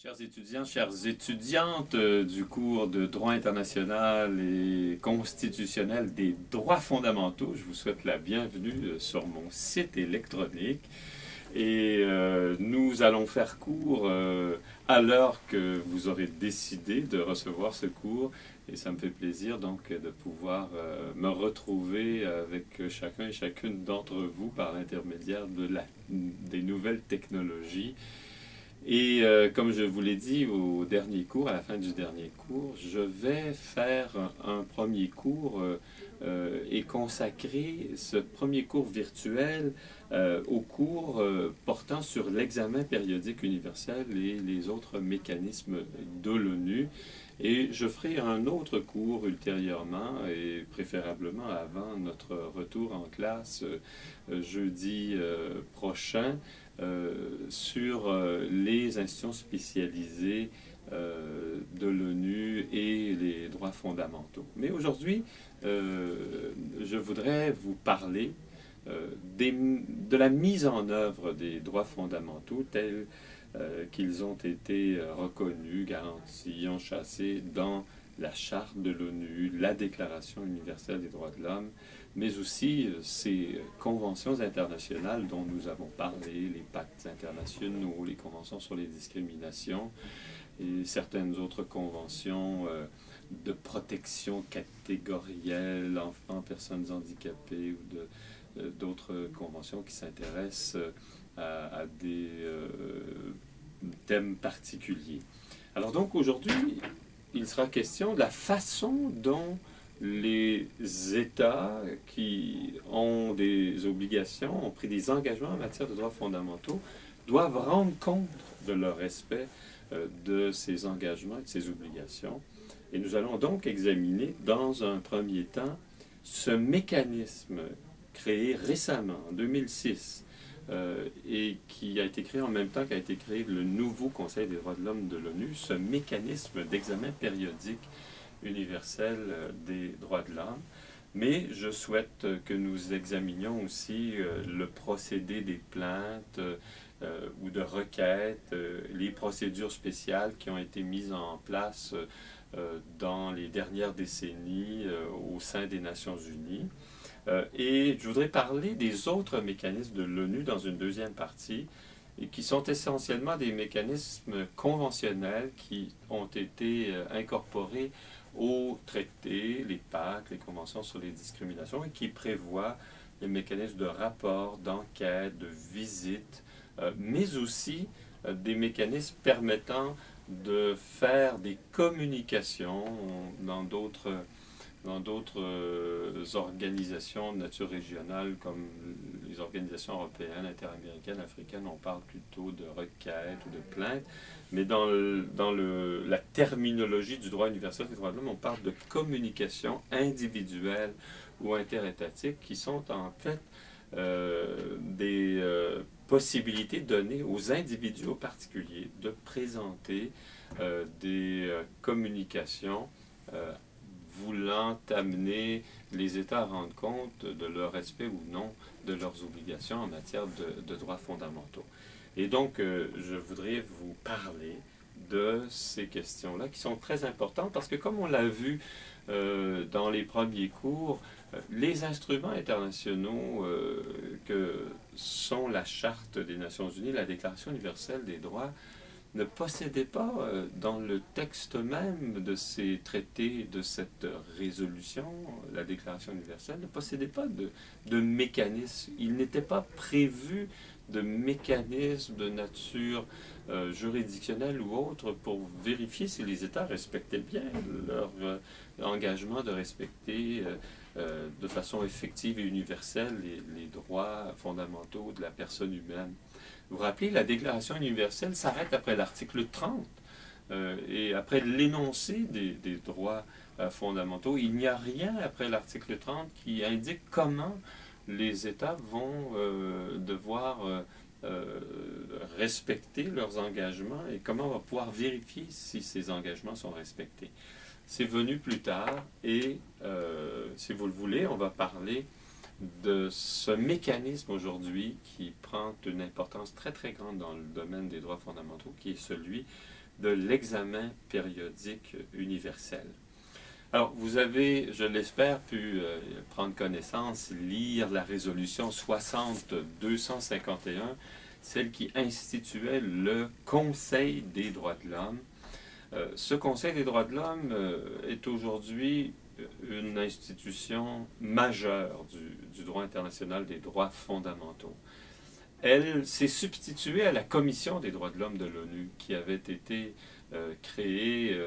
Chers étudiants, chères étudiantes du cours de droit international et constitutionnel des droits fondamentaux, je vous souhaite la bienvenue sur mon site électronique. Et nous allons faire cours à l'heure que vous aurez décidé de recevoir ce cours. Et ça me fait plaisir donc de pouvoir me retrouver avec chacun et chacune d'entre vous par l'intermédiaire des nouvelles technologies. Et comme je vous l'ai dit au dernier cours, à la fin du dernier cours, je vais faire un premier cours et consacrer ce premier cours virtuel au cours portant sur l'examen périodique universel et les autres mécanismes de l'ONU. Et je ferai un autre cours ultérieurement et préférablement avant notre retour en classe jeudi prochain sur les institutions spécialisées de l'ONU et les droits fondamentaux. Mais aujourd'hui, je voudrais vous parler de la mise en œuvre des droits fondamentaux tels qu'ils ont été reconnus, garantis, enchâssés dans la Charte de l'ONU, la Déclaration universelle des droits de l'homme, mais aussi ces conventions internationales dont nous avons parlé, les pactes internationaux, les conventions sur les discriminations et certaines autres conventions de protection catégorielle, enfants, personnes handicapées ou d'autres conventions qui s'intéressent à des thèmes particuliers. Alors donc aujourd'hui, il sera question de la façon dont les États qui ont des obligations, ont pris des engagements en matière de droits fondamentaux, doivent rendre compte de leur respect de ces engagements et de ces obligations. Et nous allons donc examiner dans un premier temps ce mécanisme créé récemment, en 2006, et qui a été créé en même temps qu'a été créé le nouveau Conseil des droits de l'homme de l'ONU, ce mécanisme d'examen périodique universel des droits de l'homme. Mais je souhaite que nous examinions aussi le procédé des plaintes ou de requêtes, les procédures spéciales qui ont été mises en place dans les dernières décennies au sein des Nations unies. Et je voudrais parler des autres mécanismes de l'ONU dans une deuxième partie, et qui sont essentiellement des mécanismes conventionnels qui ont été incorporés aux traités, les pactes, les conventions sur les discriminations, et qui prévoient les mécanismes de rapport, d'enquête, de visite, mais aussi des mécanismes permettant de faire des communications dans d'autres organisations de nature régionale comme les organisations européennes, interaméricaines, africaines. On parle plutôt de requêtes ou de plaintes, mais dans la terminologie du droit universel des droits de l'homme, on parle de communications individuelles ou interétatiques qui sont en fait des possibilités données aux individus, aux particuliers, de présenter des communications voulant amener les États à rendre compte de leur respect ou non de leurs obligations en matière de droits fondamentaux. Et donc, je voudrais vous parler de ces questions-là qui sont très importantes parce que, comme on l'a vu dans les premiers cours, les instruments internationaux que sont la Charte des Nations unies, la Déclaration universelle des droits, ne possédait pas, dans le texte même de ces traités, de cette résolution, la Déclaration universelle, ne possédait pas de mécanisme. Il n'était pas prévu de mécanisme de nature juridictionnelle ou autre pour vérifier si les États respectaient bien leur engagement de respecter de façon effective et universelle les droits fondamentaux de la personne humaine. Vous vous rappelez, la Déclaration universelle s'arrête après l'article 30 et après l'énoncé des droits fondamentaux. Il n'y a rien après l'article 30 qui indique comment les États vont devoir respecter leurs engagements et comment on va pouvoir vérifier si ces engagements sont respectés. C'est venu plus tard et, si vous le voulez, on va parler de ce mécanisme aujourd'hui qui prend une importance très très grande dans le domaine des droits fondamentaux, qui est celui de l'examen périodique universel. Alors, vous avez, je l'espère, pu prendre connaissance, lire la résolution 60-251, celle qui instituait le Conseil des droits de l'homme. Ce Conseil des droits de l'homme est aujourd'hui une institution majeure du droit international des droits fondamentaux. Elle s'est substituée à la Commission des droits de l'homme de l'ONU, qui avait été créée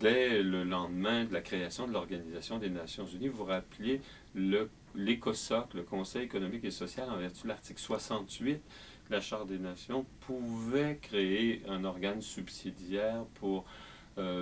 dès le lendemain de la création de l'Organisation des Nations Unies. Vous vous rappelez, l'ECOSOC, le Conseil économique et social, en vertu de l'article 68 de la Charte des Nations, pouvait créer un organe subsidiaire pour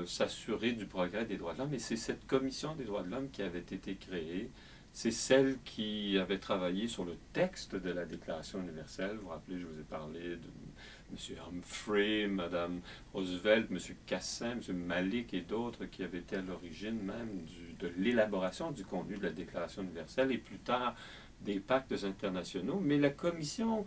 s'assurer du progrès des droits de l'homme. Et c'est cette Commission des droits de l'homme qui avait été créée. C'est celle qui avait travaillé sur le texte de la Déclaration universelle. Vous vous rappelez, je vous ai parlé de M. Humphrey, Mme Roosevelt, M. Cassin, M. Malik et d'autres qui avaient été à l'origine même de l'élaboration du contenu de la Déclaration universelle et plus tard des pactes internationaux. Mais la Commission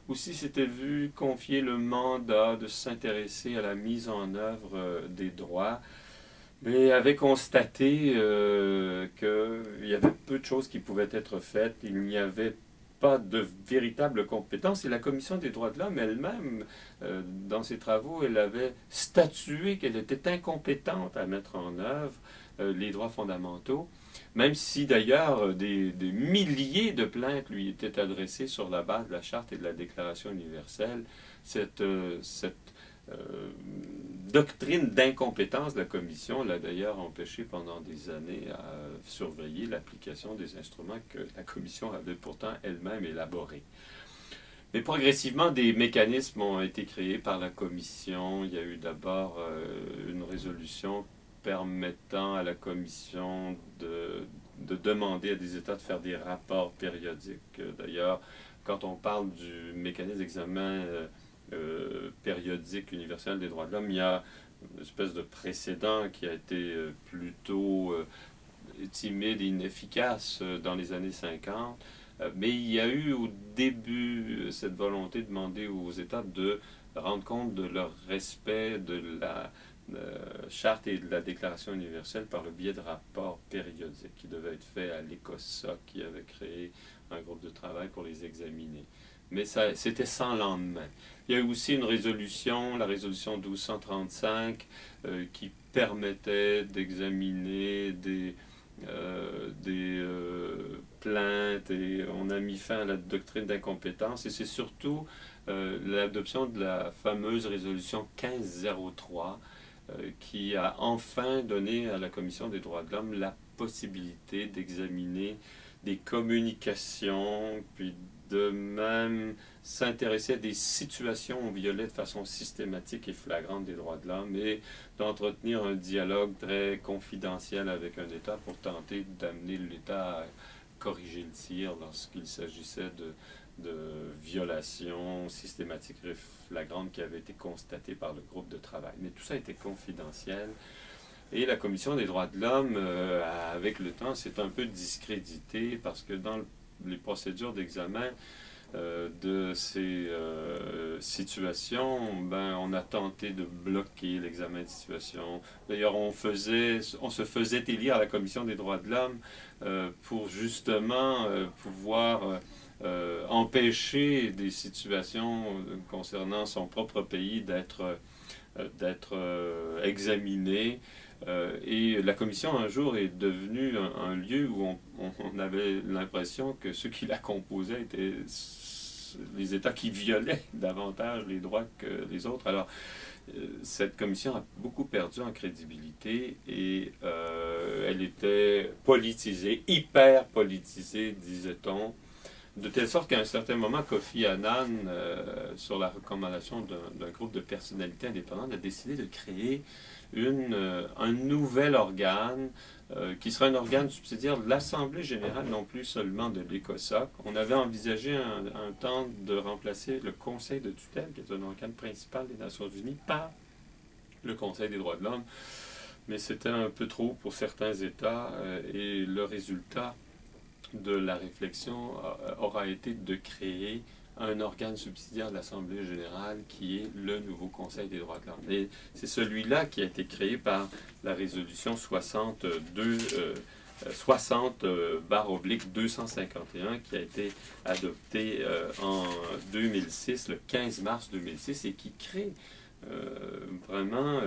aussi s'était vue confier le mandat de s'intéresser à la mise en œuvre des droits, mais avait constaté qu'il y avait peu de choses qui pouvaient être faites. Il n'y avait pas de véritable compétence. Et la Commission des droits de l'homme elle-même, dans ses travaux, elle avait statué qu'elle était incompétente à mettre en œuvre les droits fondamentaux, même si d'ailleurs des milliers de plaintes lui étaient adressées sur la base de la Charte et de la Déclaration universelle. Cette doctrine d'incompétence de la Commission l'a d'ailleurs empêché pendant des années à surveiller l'application des instruments que la Commission avait pourtant elle-même élaborés. Mais progressivement, des mécanismes ont été créés par la Commission. Il y a eu d'abord une résolution permettant à la Commission de demander à des États de faire des rapports périodiques. D'ailleurs, quand on parle du mécanisme d'examen périodique universel des droits de l'homme, il y a une espèce de précédent qui a été plutôt timide et inefficace dans les années 50. Mais il y a eu au début cette volonté de demander aux États de rendre compte de leur respect de la Charte et de la Déclaration universelle par le biais de rapports périodiques qui devaient être faits à l'ECOSOC, qui avait créé un groupe de travail pour les examiner. Mais c'était sans lendemain. Il y a eu aussi une résolution, la résolution 1235, qui permettait d'examiner des plaintes, et on a mis fin à la doctrine d'incompétence. Et c'est surtout l'adoption de la fameuse résolution 1503 qui a enfin donné à la Commission des droits de l'homme la possibilité d'examiner des communications, puis de même s'intéresser à des situations où on violait de façon systématique et flagrante des droits de l'homme et d'entretenir un dialogue très confidentiel avec un État pour tenter d'amener l'État à corriger le tir lorsqu'il s'agissait de violations systématiques et flagrantes qui avaient été constatées par le groupe de travail. Mais tout ça était confidentiel. Et la Commission des droits de l'homme, avec le temps, s'est un peu discréditée parce que dans les procédures d'examen de ces situations, on a tenté de bloquer l'examen de situation. D'ailleurs, on se faisait élire à la Commission des droits de l'homme pour justement pouvoir empêcher des situations concernant son propre pays d'être examinées. Et la commission, un jour, est devenue un lieu où on avait l'impression que ceux qui la composaient étaient les États qui violaient davantage les droits que les autres. Alors, cette commission a beaucoup perdu en crédibilité et elle était politisée, hyper politisée, disait-on, de telle sorte qu'à un certain moment, Kofi Annan, sur la recommandation d'un groupe de personnalités indépendantes, a décidé de créer un nouvel organe qui sera un organe subsidiaire de l'Assemblée générale, non plus seulement de l'ECOSOC. On avait envisagé un temps de remplacer le Conseil de tutelle, qui est un organe principal des Nations unies, par le Conseil des droits de l'homme, mais c'était un peu trop pour certains États et le résultat de la réflexion aura été de créer un organe subsidiaire de l'Assemblée générale qui est le nouveau Conseil des droits de l'homme. Et c'est celui-là qui a été créé par la résolution 60/251 qui a été adoptée en 2006, le 15 mars 2006, et qui crée vraiment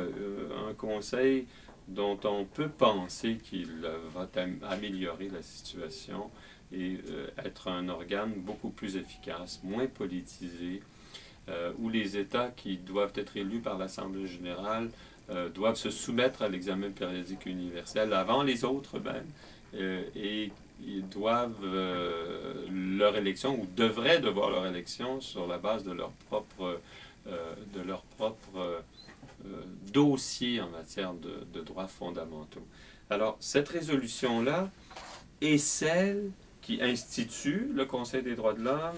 un conseil dont on peut penser qu'il va améliorer la situation et être un organe beaucoup plus efficace, moins politisé, où les États qui doivent être élus par l'Assemblée générale doivent se soumettre à l'examen périodique universel avant les autres même, et ils doivent leur élection, ou devraient devoir leur élection sur la base de leur propre dossier en matière de droits fondamentaux. Alors, cette résolution-là est celle qui institue le Conseil des droits de l'homme,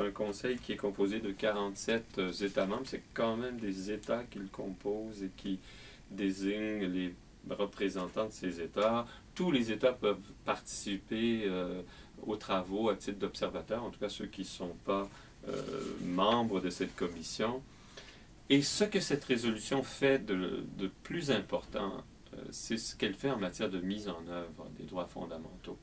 un conseil qui est composé de 47 États membres. C'est quand même des États qui le composent et qui désignent les représentants de ces États. Tous les États peuvent participer aux travaux à titre d'observateurs, en tout cas ceux qui ne sont pas membres de cette commission. Et ce que cette résolution fait de plus important, c'est ce qu'elle fait en matière de mise en œuvre des droits fondamentaux.